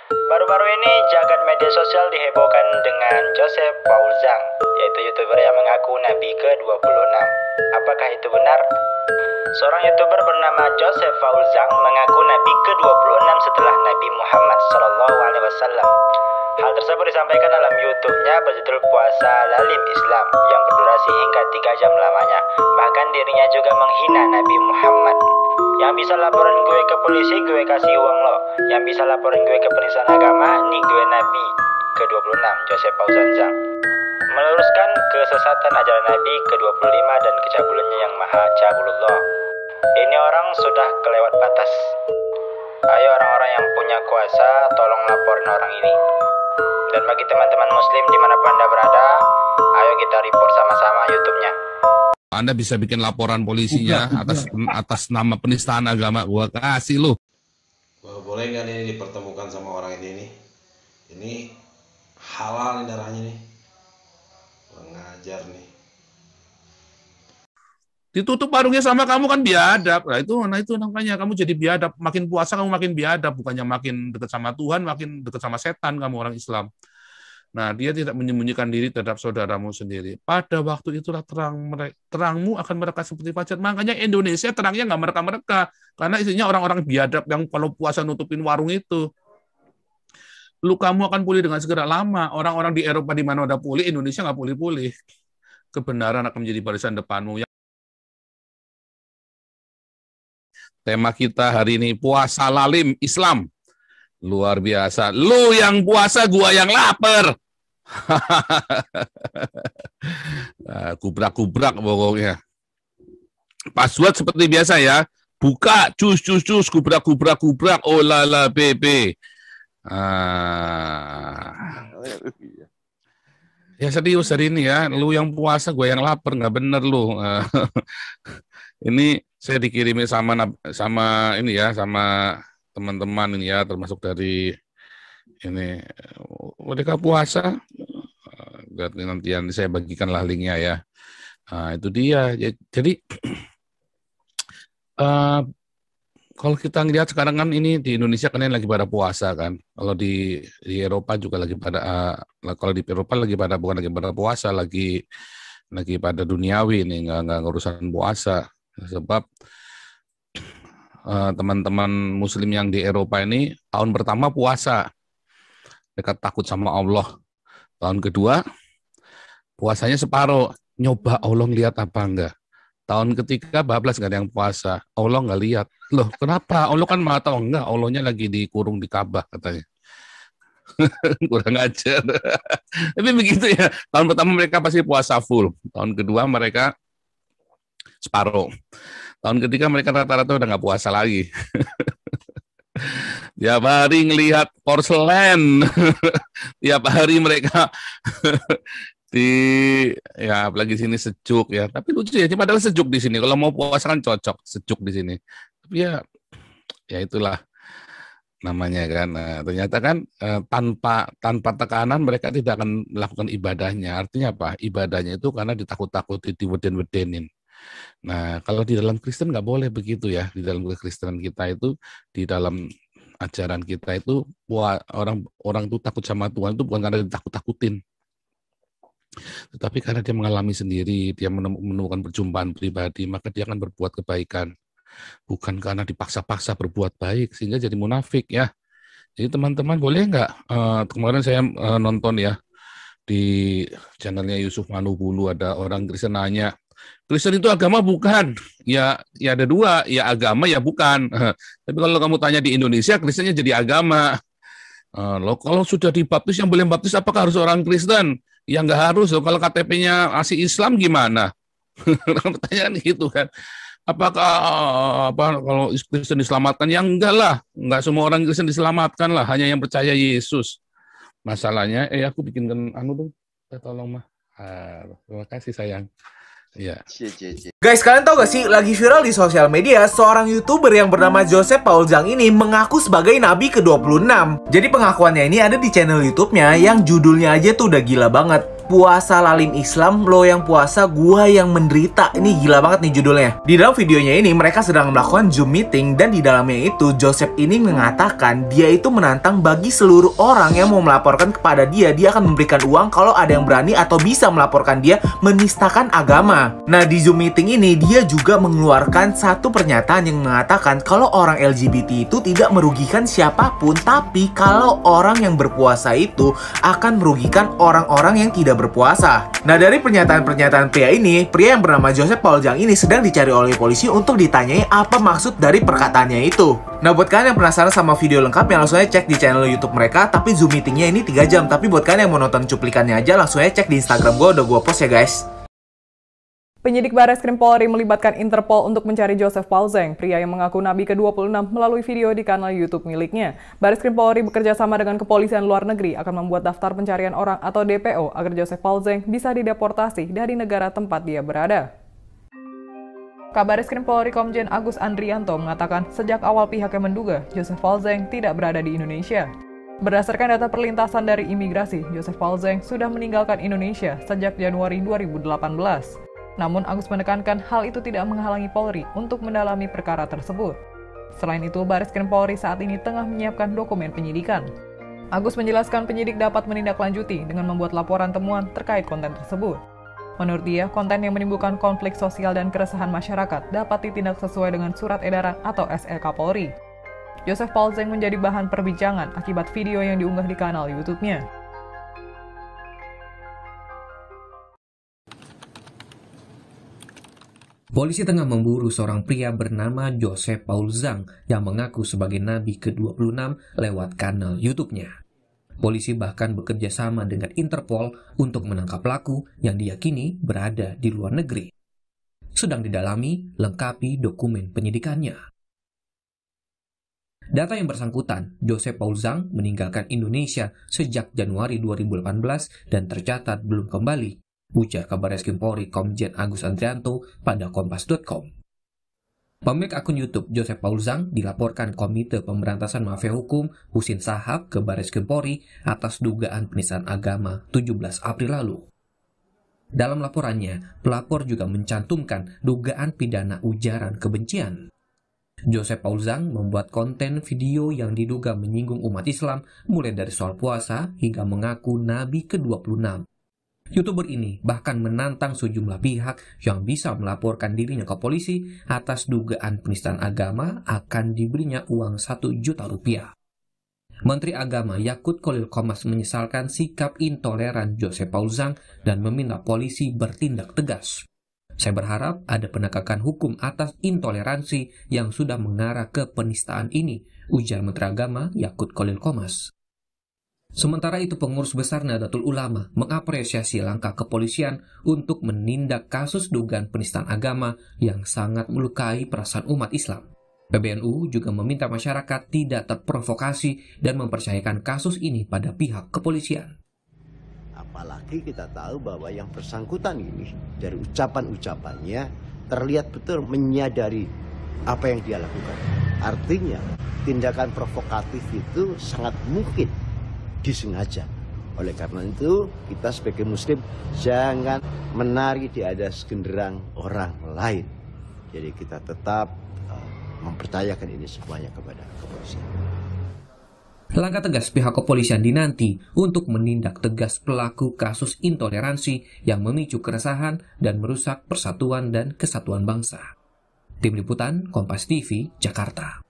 Baru-baru ini jagat media sosial dihebohkan dengan Joseph Paul Zhang, yaitu YouTuber yang mengaku Nabi ke-26. Apakah itu benar? Seorang YouTuber bernama Joseph Paul Zhang mengaku Nabi ke-26 setelah Nabi Muhammad SAW. Hal tersebut disampaikan dalam YouTube-nya berjudul Puasa Lalim Islam yang berdurasi hingga 3 jam lamanya. Bahkan dirinya juga menghina Nabi Muhammad. Yang bisa laporan gue ke polisi, gue kasih uang lo. Yang bisa laporan gue ke penistaan agama, nih gue Nabi ke-26, Joseph Paul Zhang. Meluruskan kesesatan ajaran Nabi ke-25 dan kecabulannya yang maha cabulullah. Ini orang sudah kelewat batas. Ayo orang-orang yang punya kuasa, tolong laporin orang ini. Dan bagi teman-teman muslim dimanapun Anda berada, ayo kita report sama-sama YouTube-nya. Anda bisa bikin laporan polisinya atas nama penistaan agama. Gua kasih lu. Boleh nggak ini dipertemukan sama orang ini nih? Ini halal nih darahnya nih. Pengajar nih. Ditutup warungnya sama kamu kan biadab. Nah itu namanya kamu jadi biadab. Makin puasa kamu makin biadab, bukannya makin dekat sama Tuhan, makin dekat sama setan kamu orang Islam. Nah, dia tidak menyembunyikan diri terhadap saudaramu sendiri. Pada waktu itulah terangmu akan mereka seperti fajar. Makanya Indonesia terangnya nggak mereka-mereka. Karena isinya orang-orang biadab yang kalau puasa nutupin warung itu. Lukamu akan pulih dengan segera. Lama. Orang-orang di Eropa di mana udah pulih, Indonesia nggak pulih-pulih. Kebenaran akan menjadi barisan depanmu. Tema kita hari ini, Puasa Lalim Islam. Luar biasa. Lu yang puasa, gua yang lapar. Kubrak-kubrak pokoknya. Password seperti biasa ya. Buka, cus, kubrak-kubrak, oh lala, bebe. Ya serius hari ini ya. Lu yang puasa, gua yang lapar. Nggak bener lu. Ini saya dikirimi sama ini ya, sama teman-teman ini ya, termasuk dari ini mereka puasa. Nanti saya bagikanlah linknya ya. Nah, itu dia. Jadi kalau kita ngelihat sekarang kan ini di Indonesia kan lagi pada puasa kan. Kalau di Eropa juga lagi pada kalau di Eropa lagi pada bukan lagi pada puasa, lagi pada duniawi nih, nggak urusan puasa. Sebab teman-teman muslim yang di Eropa ini tahun pertama puasa, mereka takut sama Allah. Tahun kedua puasanya separuh, nyoba Allah lihat apa enggak. Tahun ketiga bablas nggak ada yang puasa, Allah nggak lihat. Loh kenapa? Allah kan maha tahu. Enggak, Allahnya lagi dikurung di Ka'bah katanya. Kurang ajar. Tapi begitu ya, tahun pertama mereka pasti puasa full, tahun kedua mereka separuh. Tahun ketiga mereka rata-rata udah nggak puasa lagi. Tiap hari ngelihat porselen. Tiap hari mereka ya apalagi sini sejuk ya. Tapi lucu ya, padahal sejuk di sini. Kalau mau puasa kan cocok sejuk di sini. Tapi ya itulah namanya kan. Nah, ternyata kan tanpa tekanan mereka tidak akan melakukan ibadahnya. Artinya apa? Ibadahnya itu karena ditakut-takuti, diweden-wedenin. Nah, kalau di dalam Kristen nggak boleh begitu ya. Di dalam kekristenan kita itu, di dalam ajaran kita itu, orang itu takut sama Tuhan itu bukan karena ditakut-takutin, tetapi karena dia mengalami sendiri, dia menemukan perjumpaan pribadi, maka dia akan berbuat kebaikan. Bukan karena dipaksa-paksa berbuat baik, sehingga jadi munafik ya. Jadi teman-teman boleh nggak, kemarin saya nonton ya, di channelnya Yusuf Manubulu ada orang Kristen nanya, Kristen itu agama bukan? Ya ada dua, ya agama ya bukan. Tapi kalau kamu tanya di Indonesia, Kristennya jadi agama. Kalau sudah dibaptis, yang boleh baptis apakah harus orang Kristen? Ya nggak harus. Kalau KTP-nya masih Islam gimana? Pertanyaan gitu kan. Apakah kalau Kristen diselamatkan? Ya enggak lah. Enggak semua orang Kristen diselamatkan lah. Hanya yang percaya Yesus. Masalahnya, aku bikinkan dong. Tolong mah. Terima kasih sayang. Ya. Guys, kalian tahu gak sih, lagi viral di sosial media, seorang YouTuber yang bernama Joseph Paul Zhang ini mengaku sebagai Nabi ke-26. Jadi pengakuannya ini ada di channel YouTube-nya yang judulnya aja tuh udah gila banget. puasa lalim Islam, lo yang puasa, gua yang menderita. Ini gila banget nih judulnya. Di dalam videonya ini mereka sedang melakukan Zoom meeting, dan di dalamnya itu Joseph ini mengatakan dia itu menantang bagi seluruh orang yang mau melaporkan kepada dia akan memberikan uang kalau ada yang berani atau bisa melaporkan dia menistakan agama. Nah, di Zoom meeting ini dia juga mengeluarkan satu pernyataan yang mengatakan kalau orang LGBT itu tidak merugikan siapapun, tapi kalau orang yang berpuasa itu akan merugikan orang-orang yang tidak berpuasa. Nah, dari pernyataan-pernyataan pria ini, pria yang bernama Joseph Paul Zhang ini sedang dicari oleh polisi untuk ditanyai apa maksud dari perkataannya itu. Nah, buat kalian yang penasaran sama video lengkapnya, langsung aja cek di channel YouTube mereka. Tapi Zoom meetingnya ini 3 jam. Tapi buat kalian yang mau nonton cuplikannya aja, langsung aja cek di Instagram gue, udah gue post ya guys. Penyidik Bareskrim Polri melibatkan Interpol untuk mencari Joseph Paul Zhang, pria yang mengaku nabi ke-26 melalui video di kanal YouTube miliknya. Bareskrim Polri bekerja sama dengan kepolisian luar negeri akan membuat daftar pencarian orang atau DPO agar Joseph Paul Zhang bisa dideportasi dari negara tempat dia berada. Kabareskrim Polri Komjen Agus Andrianto mengatakan sejak awal pihaknya menduga Joseph Paul Zhang tidak berada di Indonesia. Berdasarkan data perlintasan dari imigrasi, Joseph Paul Zhang sudah meninggalkan Indonesia sejak Januari 2018. Namun Agus menekankan hal itu tidak menghalangi Polri untuk mendalami perkara tersebut. Selain itu, Bareskrim Polri saat ini tengah menyiapkan dokumen penyidikan. Agus menjelaskan penyidik dapat menindaklanjuti dengan membuat laporan temuan terkait konten tersebut. Menurut dia, konten yang menimbulkan konflik sosial dan keresahan masyarakat dapat ditindak sesuai dengan surat edaran atau SE Kapolri. Joseph Paul Zhang menjadi bahan perbincangan akibat video yang diunggah di kanal YouTube-nya. Polisi tengah memburu seorang pria bernama Joseph Paul Zhang yang mengaku sebagai nabi ke-26 lewat kanal YouTube-nya. Polisi bahkan bekerja sama dengan Interpol untuk menangkap pelaku yang diyakini berada di luar negeri. Sedang didalami, lengkapi dokumen penyidikannya. Data yang bersangkutan, Joseph Paul Zhang meninggalkan Indonesia sejak Januari 2018 dan tercatat belum kembali, ujar Kabareskrim Polri Komjen Agus Andrianto pada kompas.com. Pemilik akun YouTube Joseph Paul Zhang dilaporkan Komite Pemberantasan Mafia Hukum Husin Sahab ke Bareskrim Polri atas dugaan penistaan agama 17 April lalu. Dalam laporannya, pelapor juga mencantumkan dugaan pidana ujaran kebencian. Joseph Paul Zhang membuat konten video yang diduga menyinggung umat Islam mulai dari soal puasa hingga mengaku nabi ke-26. YouTuber ini bahkan menantang sejumlah pihak yang bisa melaporkan dirinya ke polisi atas dugaan penistaan agama akan diberinya uang 1 juta rupiah. Menteri Agama Yakut Khalil Qomas menyesalkan sikap intoleran Joseph Paul Zhang dan meminta polisi bertindak tegas. Saya berharap ada penegakan hukum atas intoleransi yang sudah mengarah ke penistaan ini, ujar Menteri Agama Yakut Khalil Qomas. Sementara itu, pengurus besar Nahdlatul Ulama mengapresiasi langkah kepolisian untuk menindak kasus dugaan penistaan agama yang sangat melukai perasaan umat Islam. PBNU juga meminta masyarakat tidak terprovokasi dan mempercayakan kasus ini pada pihak kepolisian. Apalagi kita tahu bahwa yang bersangkutan ini dari ucapan-ucapannya terlihat betul menyadari apa yang dia lakukan. Artinya tindakan provokatif itu sangat mungkin disengaja. Oleh karena itu, kita sebagai muslim jangan menari di atas genderang orang lain. Jadi kita tetap mempercayakan ini semuanya kepada kepolisian. Langkah tegas pihak kepolisian dinanti untuk menindak tegas pelaku kasus intoleransi yang memicu keresahan dan merusak persatuan dan kesatuan bangsa. Tim Liputan Kompas TV, Jakarta.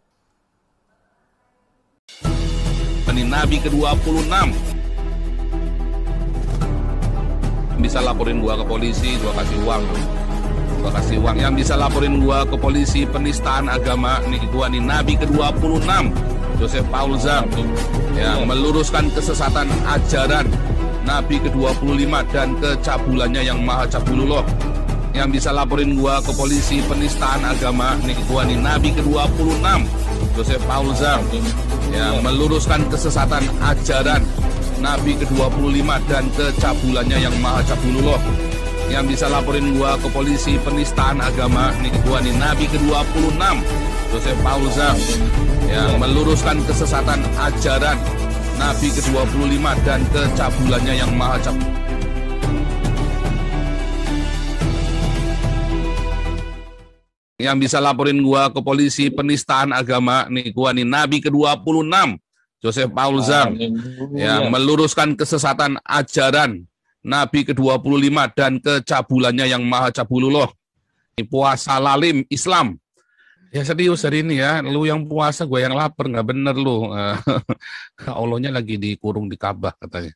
Nabi ke-26 bisa laporin gua ke polisi, gua kasih uang. Yang bisa laporin gua ke polisi penistaan agama nih, gua nih nabi ke-26 Joseph Paul Zhang yang meluruskan kesesatan ajaran nabi ke-25 dan kecabulannya yang maha cabulullah. Yang bisa laporin gua ke polisi penistaan agama nih, gua nih nabi ke-26 Joseph Paul Zhang yang meluruskan kesesatan ajaran nabi ke-25 dan kecabulannya yang maha cabulullah. Yang bisa laporin gua ke polisi penistaan agama nih, gua nih nabi ke-26 Joseph Paul Zhang yang meluruskan kesesatan ajaran nabi ke-25 dan kecabulannya yang maha cabulullah. Yang bisa laporin gua ke polisi penistaan agama nih, gua nih Nabi ke-26 Joseph Paul Zhang yang meluruskan kesesatan ajaran Nabi ke-25 dan kecabulannya yang maha cabulullah. Ini puasa lalim Islam. Ya serius hari ini ya, lu yang puasa gue yang lapar, nggak bener lu. Allahnya lagi dikurung di Ka'bah katanya.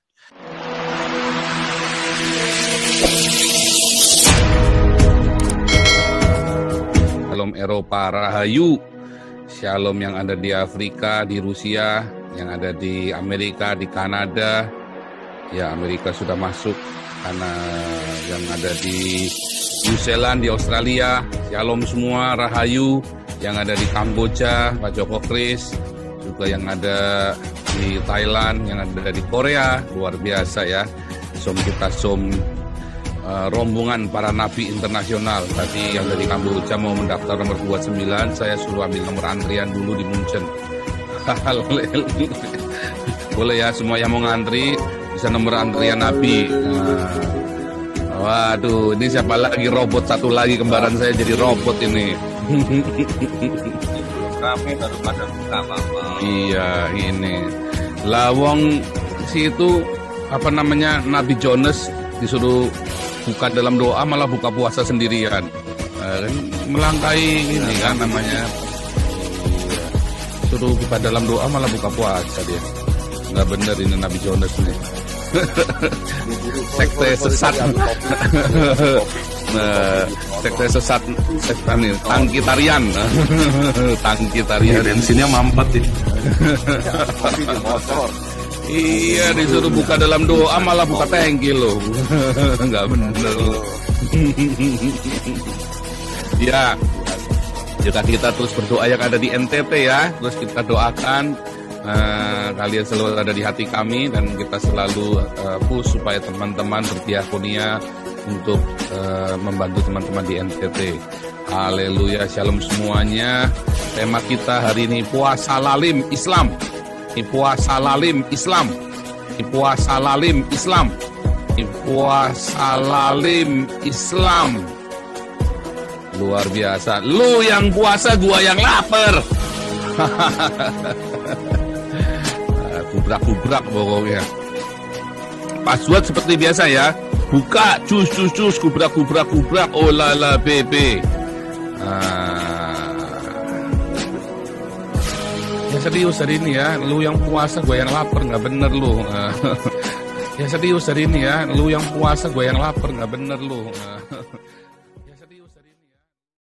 Shalom Eropa, Rahayu. Shalom yang ada di Afrika, di Rusia, yang ada di Amerika, di Kanada. Ya, Amerika sudah masuk, karena yang ada di New Zealand, di Australia. Shalom semua, Rahayu. Yang ada di Kamboja, Pak Joko Kris. Juga yang ada di Thailand, yang ada di Korea. Luar biasa ya. Kita rombongan para nabi internasional. Tadi yang dari Kamboja mau mendaftar nomor 29, saya suruh ambil nomor antrian dulu di Munchen. Boleh ya, semua yang mau ngantri bisa nomor antrian nabi. Waduh, ini siapa lagi, robot satu lagi, kembaran saya jadi robot ini. Rame baru pada buka apa-apa. Iya, ini lawong si itu apa namanya, Nabi Jonas disuruh buka dalam doa malah buka puasa sendirian, melangkai ini kan namanya, suruh buka dalam doa malah buka puasa dia. Nggak bener ini Nabi Jonas ini. Sekte sesat. Sekte sesat, sekte nih, tangkitarian. Tangkitarian. Bensinnya mampet ini. Iya, disuruh buka dalam doa malah buka tangki loh. Nggak bener loh. Ya, juga kita terus berdoa yang ada di NTT ya. Terus kita doakan kalian selalu ada di hati kami, dan kita selalu push supaya teman-teman berdiakonia untuk membantu teman-teman di NTT. Haleluya, shalom semuanya. Tema kita hari ini puasa lalim Islam. Ini puasa lalim Islam. Ini puasa lalim Islam. Ini puasa lalim Islam. Luar biasa. Lu yang puasa, gua yang lapar. Gubrak-gubrak pokoknya. Password seperti biasa ya. Buka, cus, gubrak-gubrak, oh lala bebe. Ya serius hari ini ya, lu yang puasa gue yang lapar, nggak bener lu. Ya serius hari ini ya, lu yang puasa gue yang lapar, nggak bener lu.